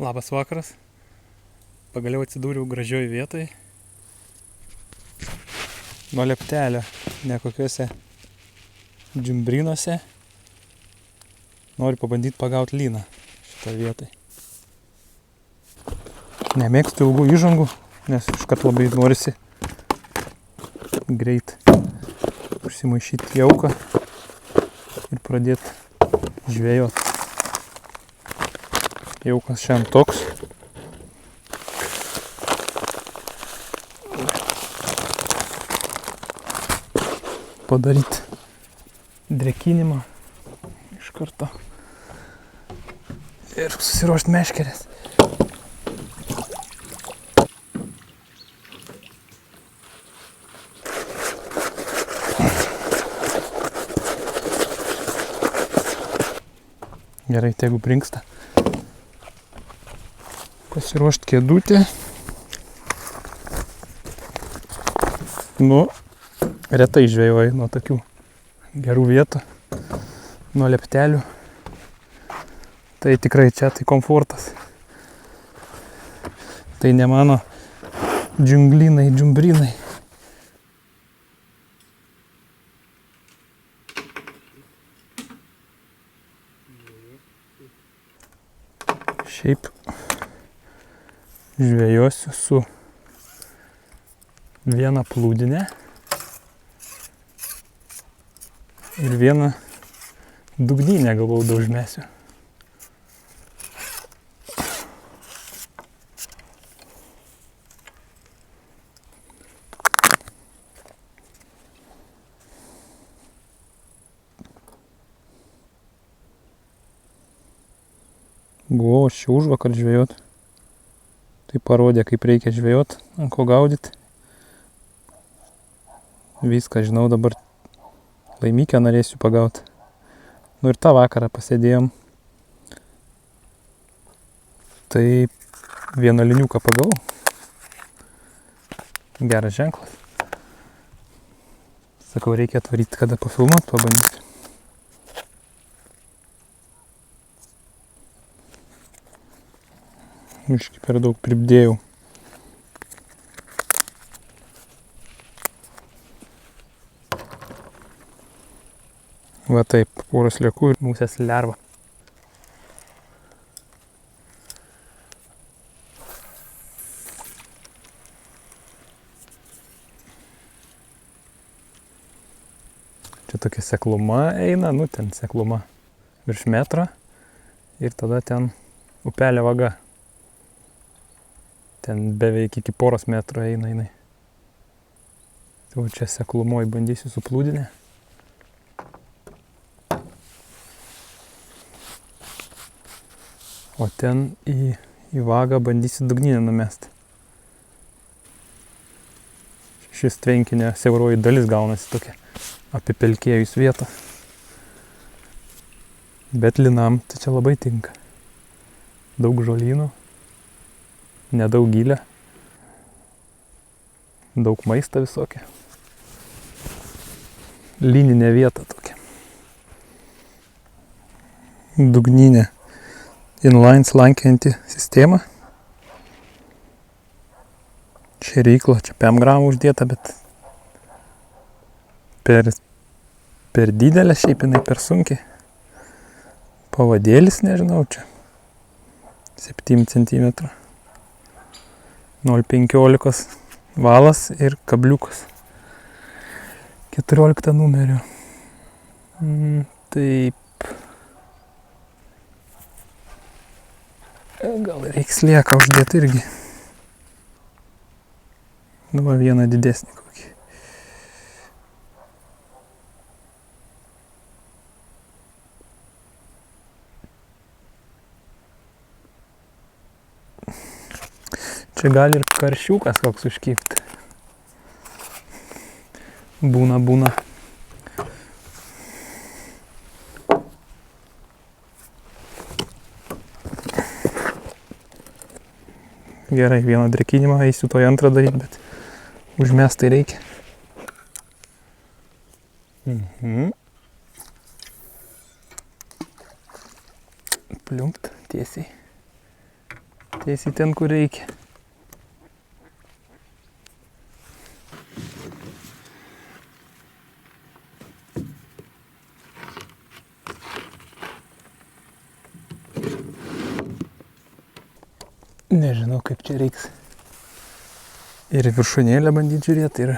Labas vakaras. Pagaliau atsidūriau gražioj vietoj. Nuo leptelio, ne kokiuose džiumbrynuose. Noriu pabandyti pagauti lyną šitą vietoj. Nemėgstu ilgų įžangų, nes iškart labai norisi greit užsimaišyti jauką ir pradėti žvejot. Jaukas šiandien toks. Padaryti drekinimą iš karto ir susiruošti meškerės. Gerai, jeigu brinksta. Pasiruošti kėdutę. Retai žvejoju nuo tokių gerų vietų, nuo leptelių. Tai tikrai čia tai komfortas. Tai ne mano džiunglynai, džiumbrynai. Šiaip žvejosiu su viena plūdinė ir vieną dugnynę galvau daužmėsiu. Buvau aš čia užvakar žvejot. Tai parodė, kaip reikia žvejot, ant ko gaudyti. Viską žinau, dabar laimikę norėsiu pagauti. Ir tą vakarą pasėdėjom. Tai vieną liniuką pagavau. Geras ženklas. Sakau, reikia atvaryti, kada pafilmuot, pabandyti. Miški per daug pribdėjau. Va taip, porą sliekų ir musės lerva. Čia tokia sekluma eina, ten sekluma virš metro ir tada ten upelio vaga. Ten beveik iki poros metrų eina jinai. Tai čia seklumoj bandysiu su plūdinė. O ten į vagą bandysiu dugnynę numesti. Šis tvenkinio siauroji dalis gaunasi tokia apipelkėjus vietą. Bet linam tai čia labai tinka. Daug žolynų. Nedaug gylio, daug maisto visokia. Lininė vieta tokia. Dugninė inline slankianti sistema. Šėrykla, čia 5 gramų uždėta, bet per didelė šiaip jinai per sunkiai. Pavadėlis, nežinau, čia 7 cm. 0,15 valas ir kabliukas 14 numerio. Taip. Gal reiks slieką uždėti irgi. Va vieną didesnį kokį. Čia gali ir karšiukas koks užkibti. Būna. Gerai, vieną drekinimą eisiu toj antrą daryti, bet užmest tai reikia. Pliumpt tiesiai. Tiesiai ten, kur reikia. Nežinau, kaip čia reiks. Ir viršūnėlę bandyti žiūrėti. Ir...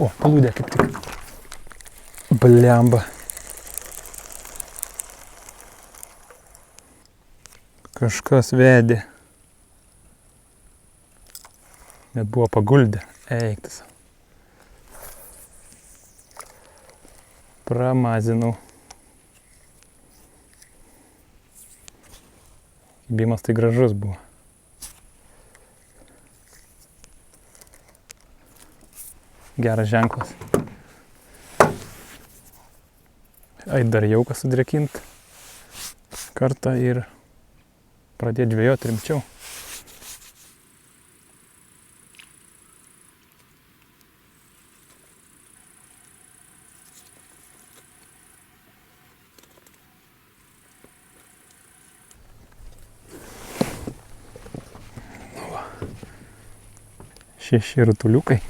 O, plūdė kaip tik. Blemba. Kažkas vedė. Net buvo paguldę. Eiktas. Pramazinau. Kibimas tai gražus buvo. Geras ženklas. Ait dar jauką sudrėkint kartą ir pradėti žvejoti rimčiau. Nu va. 6 rutuliukai.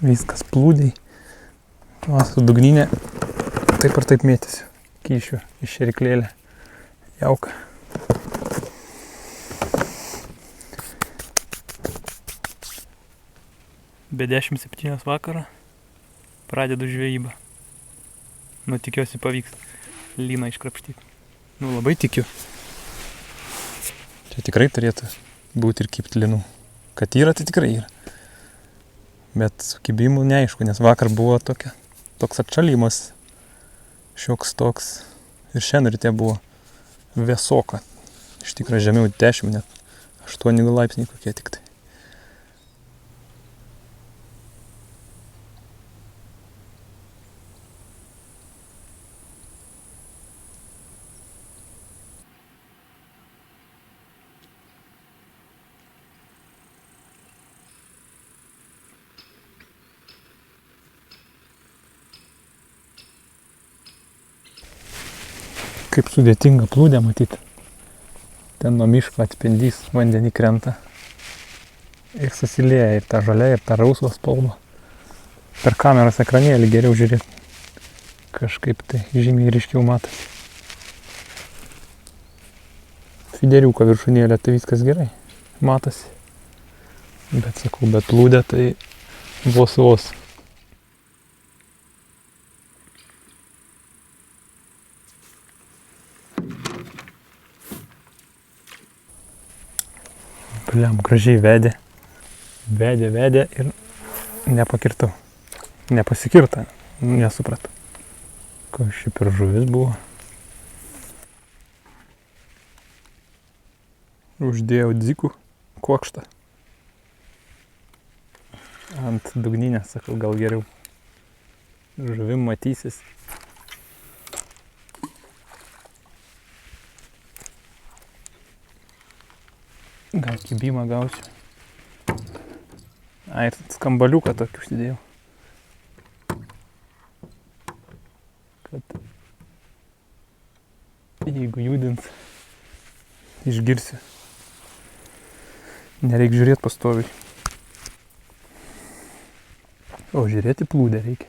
Viskas plūdžiai. O su dugninė taip ar taip mėtysiu. Kyšiu iš šeriklėlę. Jauka. Be 17 vakarą pradedu žvejybą. Nu, tikiuosi pavyks lyną iškrapštyti. Nu, labai tikiu. Čia tikrai turėtų būti ir kibti lynų. Kad yra, tai tikrai yra. Bet su kibimu neaišku, nes vakar buvo toks atšalimas, šioks toks. Ir šiandien ryte buvo vėsoka. Iš tikrųjų žemiau 10, net 8 laipsniai kokie tik tai. Kaip sudėtinga plūdė matyti. Ten nuo miško atspindys vandenį krenta. Ir susilieja ir ta žalia, ir ta rausvos spalva. Per kameros ekranėlį geriau žiūrėti. Kažkaip tai žymiai ryškiau matosi. Fideriuko viršūnėlė tai viskas gerai. Matosi. Bet sakau, bet plūdė tai vos. Bliam, gražiai vedė. Vedė ir nepakirtau. Nepasikirta. Nesupratau. Ko ši per žuvis buvo. Uždėjau dzikų kuokštą. Ant dugninės, sakau, gal geriau. Žuvim matysis. Gal kibimą gausiu. Ai, ir skambaliuką tokį užsidėjau. Kad jeigu judins, išgirsiu. Nereik žiūrėti pastoviai. O žiūrėti plūdę reikia.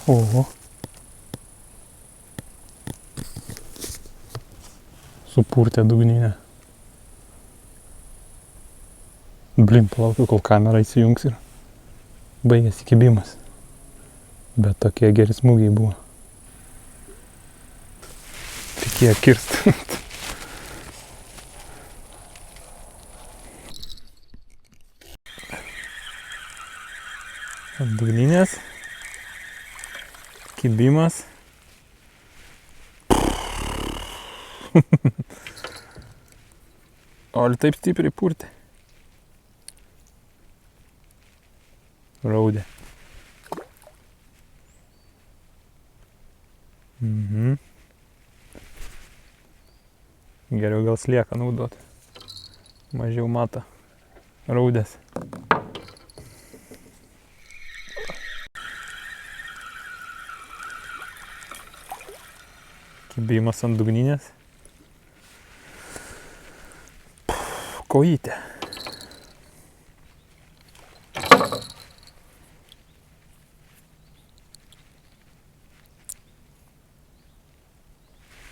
Oho. Supurtė dugninę. Blim, palaukiu, kol kamera įsijungs ir baigėsi kibimas. Bet tokie geri smūgiai buvo. Reikėjo kirst. Dugninės. Kibimas. O taip stipriai purtė. Raudė. Geriau gal slieką naudot. Mažiau mata raudės. Kibimas ant dugninės. Kojytė.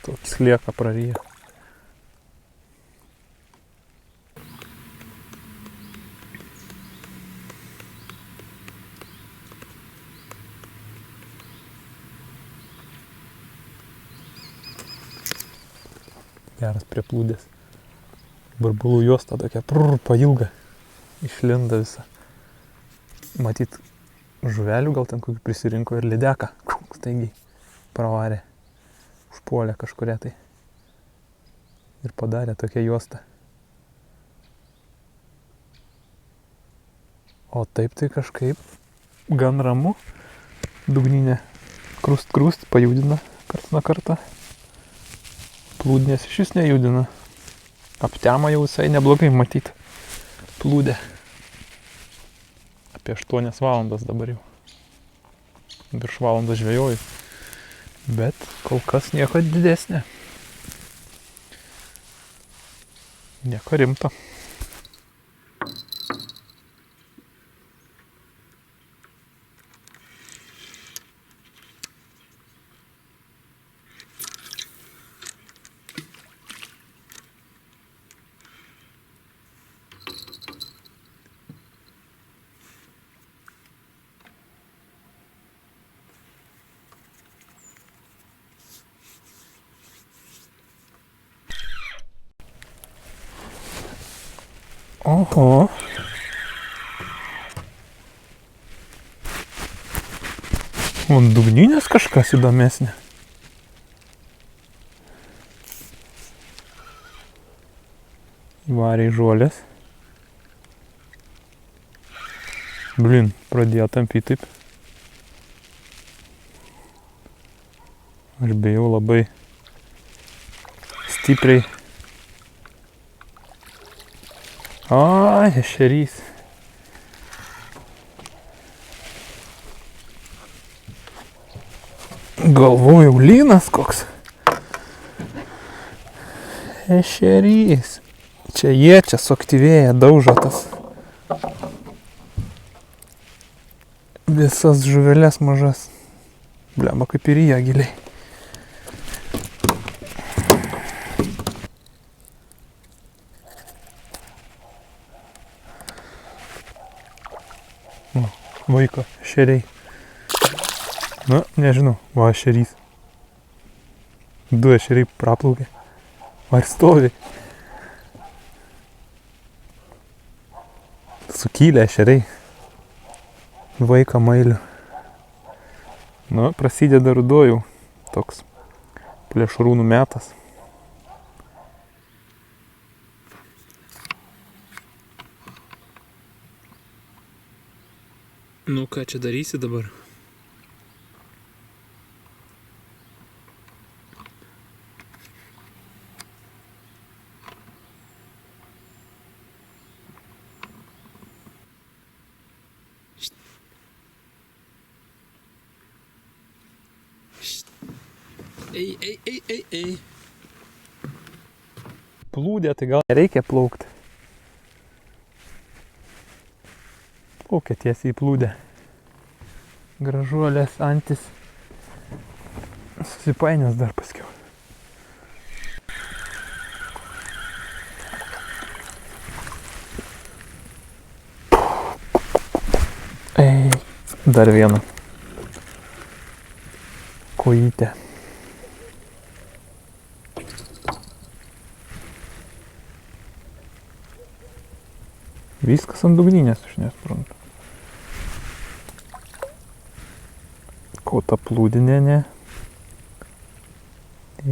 Tokį slieką praryja. Geras prieplūdės. Burbulų juosta tokia pailga. Išlinda visa. Matyt, žuvelių gal ten kokį prisirinko ir lydeką. Staigiai pravarė. Užpuolė kažkuria tai. Ir padarė tokią juostą. O taip tai kažkaip gan ramu. Dugninė krust pajudina karts nuo karto. Plūdinės išvis nejudina. Aptema jau visai neblogai matyti. Plūdė. Apie 8 valandas dabar jau. Virš valandos žvejoju. Bet kol kas nieko didesnė. Nieko rimto. Oho. O dugninės kažkas įdomesnė. Varė į žuolės. Blin, pradėjo tampyti taip. Aš bijau labai stipriai. Ai, ešerys. Galvojau, lynas koks. Ešerys. Čia jie čia suaktyvėja, daužo tas. Visas žuvelės mažas. Blemba, kaip ir jie giliai. Vaiko, ešeriai. Na, nežinau, va ešerys. 2 ešeriai praplaukė. Ar stovi? Sukylė ešeriai. Vaiką mailių. Na, prasideda rudojų. Toks plėšrūnų metas. Nu, ką čia darysi dabar? Ei. Plūdė, tai gal nereikia plaukti. Plaukia tiesiai į plūdę. Gražuolės, antis. Susipainės dar paskiau. Ei, dar vieną. Kojytę. Viskas ant dugninės, aš nesuprantu. Ko ta plūdinė ne?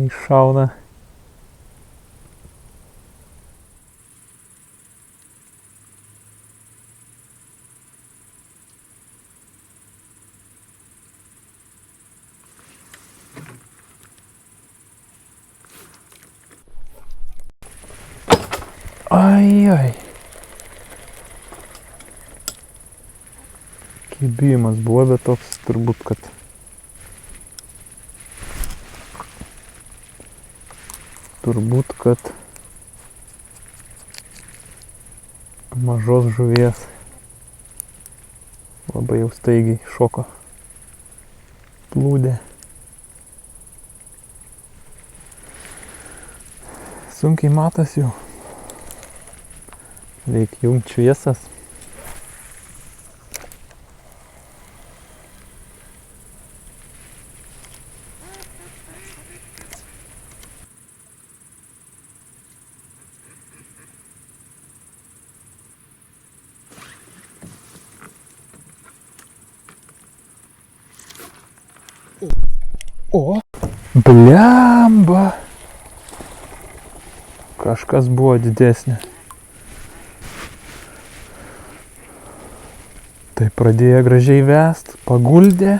Iššauna. Ai. Kibimas buvo, bet toks turbūt, kad mažos žuvies labai jau staigiai šoko plūdė. Sunkiai matas jau. Reikia jungt šviesas. O, blemba. Kažkas buvo didesnė. Tai pradėjo gražiai vest, paguldė.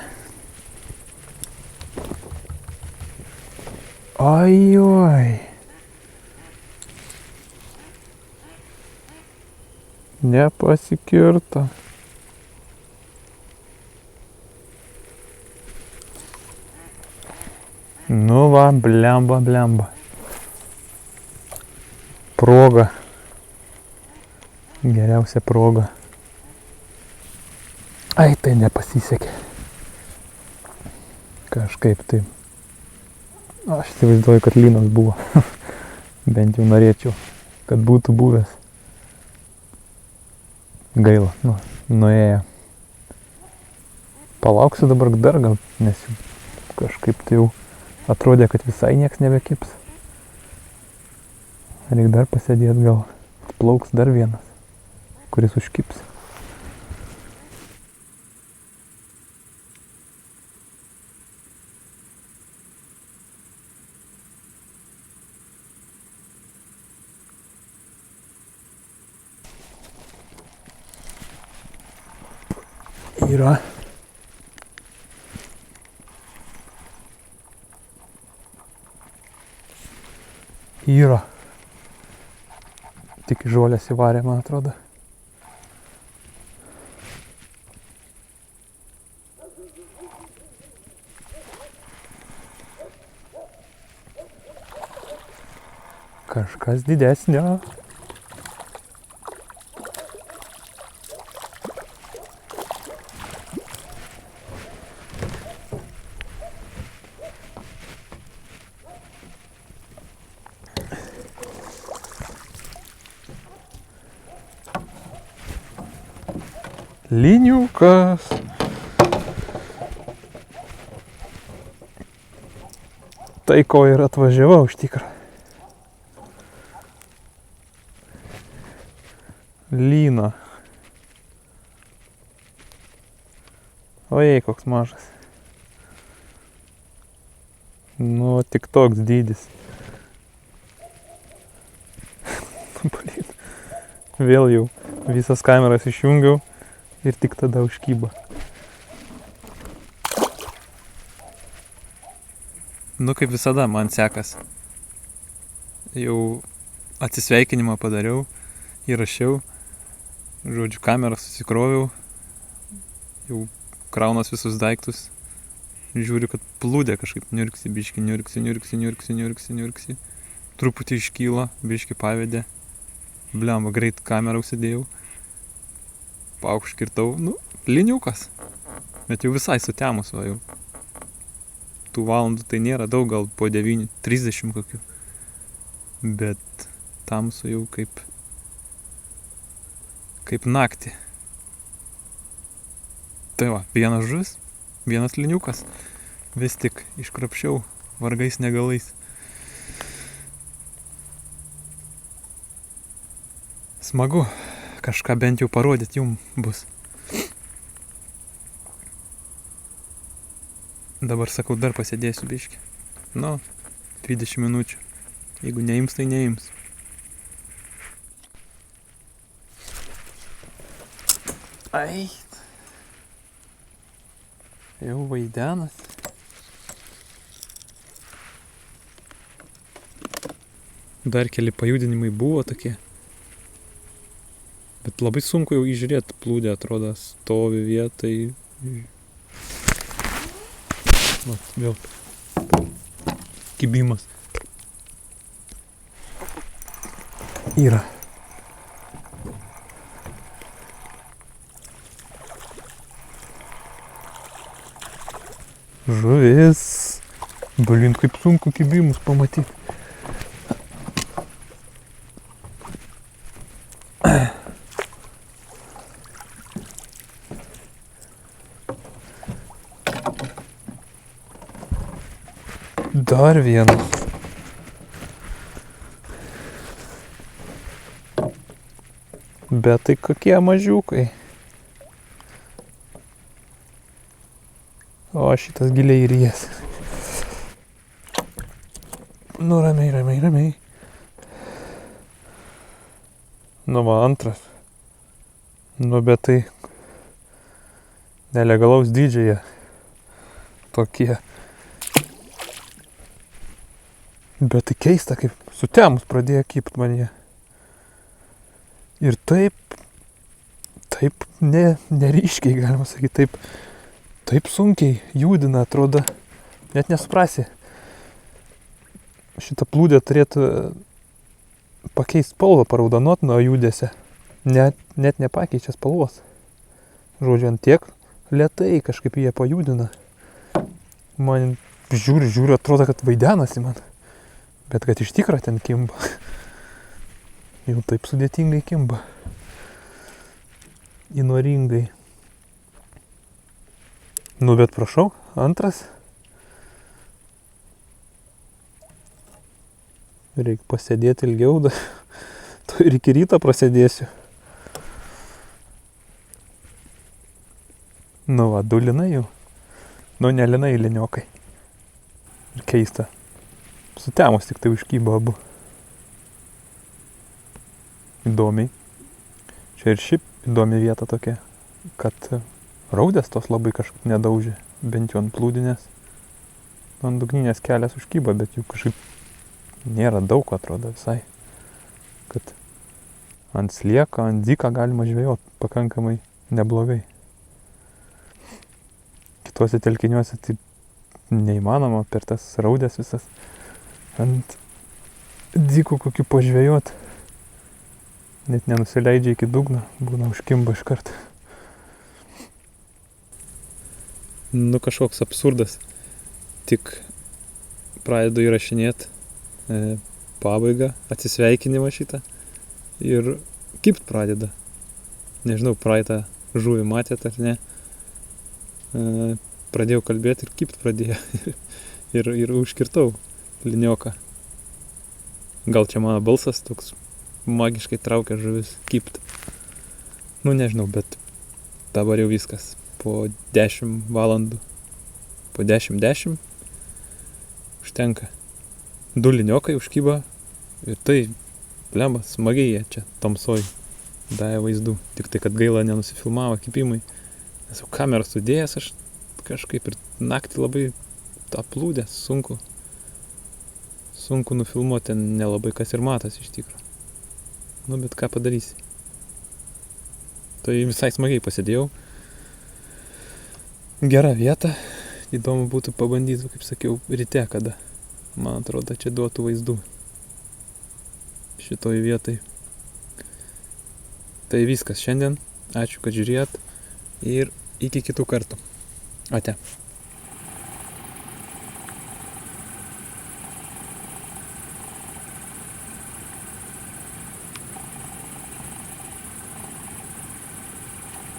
Ai. Nepasikirto. Nu va, blemba. Proga. Geriausia proga. Ai, tai nepasisekė. Kažkaip tai. Aš įsivaizduoju, kad lynas buvo. Bent jau norėčiau, kad būtų buvęs. Gaila, nuėjo. Palauksiu dabar dar gal, nes kažkaip tai jau atrodė, kad visai nieks nebekibs. Reikia dar pasėdėt, gal plauks dar vienas, kuris užkibs. Yra. Tik žolės įvarė, man atrodo. Kažkas didesnio. Lyniukas. Tai ko ir atvažiavau iš tikrą. Lyno. Ojei, koks mažas. Nu, tik toks dydis. Vėl jau visas kameras išjungiau. Ir tik tada užkyba. Nu, kaip visada man sekas. Jau atsisveikinimą padariau, įrašiau. Žodžiu, kamerą susikroviau. Jau kraunas visus daiktus. Žiūriu, kad plūdė kažkaip niurksi, biški, niurksi. Truputį iškyla, biški pavedė. Blemba, greit kamerą užsidėjau. Paukškirtau, lyniukas. Bet jau visai sutemus, va jau. Tų valandų tai nėra daug, gal po 9:30 kokių. Bet tamsu jau kaip naktį. Tai va, vienas žuvis, vienas lyniukas. Vis tik iškrapščiau vargais negalais. Smagu. Kažką bent jau parodyt jum bus. Dabar sakau, dar pasėdėsiu biškį. 20 minučių. Jeigu neims, tai neims. Ai. Jau vaidenas. Dar keli pajudinimai buvo tokie. Bet labai sunku jau įžiūrėti, plūdė atrodo stovi vietai. Vat, vėl kibimas. Yra. Žuvis. Blin, kaip sunku kibimus pamatyti. Dar vienas. Bet tai kokie mažiukai. O šitas giliai įries. Nu, ramiai. Nu, va, antras. Nu, bet tai nelegalaus dydžio jie tokie. Bet tai keista, kaip sutemus pradėjo kipt man jie. Ir taip neryškiai, galima sakyti, taip sunkiai judina, atrodo, net nesuprasi. Šitą plūdę turėtų pakeisti spalvą, paraudonuot nuo judesio. Net nepakeičia spalvos. Žodžiu, ant tiek lėtai kažkaip jie pajudina. Man žiūri, atrodo, kad vaidenasi man. Bet kad iš tikro ten kimba. Jau taip sudėtingai kimba. Įnoringai. Nu, bet prašau, antras. Reikia pasėdėti ilgiau, to ir iki ryto prasėdėsiu. Nu va, 2 linai jau. Nu, ne linai, liniokai. Ir keista. Sutemus tik tai užkybo abu. Įdomiai. Čia ir šiaip įdomi vieta tokia, kad raudės tos labai kažkaip nedaužė, bent jau ant plūdinės. Ant dugninės kelias užkybo, bet jų kažkaip nėra daug, atrodo visai. Kad ant slieko, ant dyką galima žvejot pakankamai neblogai. Kituose telkiniuose tai neįmanoma per tas raudės visas. Ant dykų kokių pažvejot. Net nenusileidžia iki dugno, būna užkimba iš karto. Nu, kažkoks absurdas. Tik pradedu įrašinėti pabaigą, atsisveikinimą šitą ir kipt pradeda. Nežinau, praeitą žuvį matėt ar ne. Pradėjau kalbėti ir kipt pradėjo. ir užkirtau linioką. Gal čia mano balsas toks magiškai traukia žuvis kipt. Nu, nežinau, bet dabar jau viskas. Po 10 valandų. Po 10 užtenka. 2 liniokai užkyba ir tai, blemba, smagiai jie čia tamsoj davė vaizdų. Tik tai, kad gaila nenusifilmavo kipimai. Nes jau kamerą sudėjęs aš kažkaip ir naktį labai tą plūdę sunku nufilmuoti, ten nelabai kas ir matas iš tikro. Nu, bet ką padarysi. Tai visai smagiai pasėdėjau. Gera vieta. Įdomu būtų pabandyti, kaip sakiau, ryte kada. Man atrodo, čia duotų vaizdų. Šitoj vietai. Tai viskas šiandien. Ačiū, kad žiūrėjot. Ir iki kitų kartų. Ate.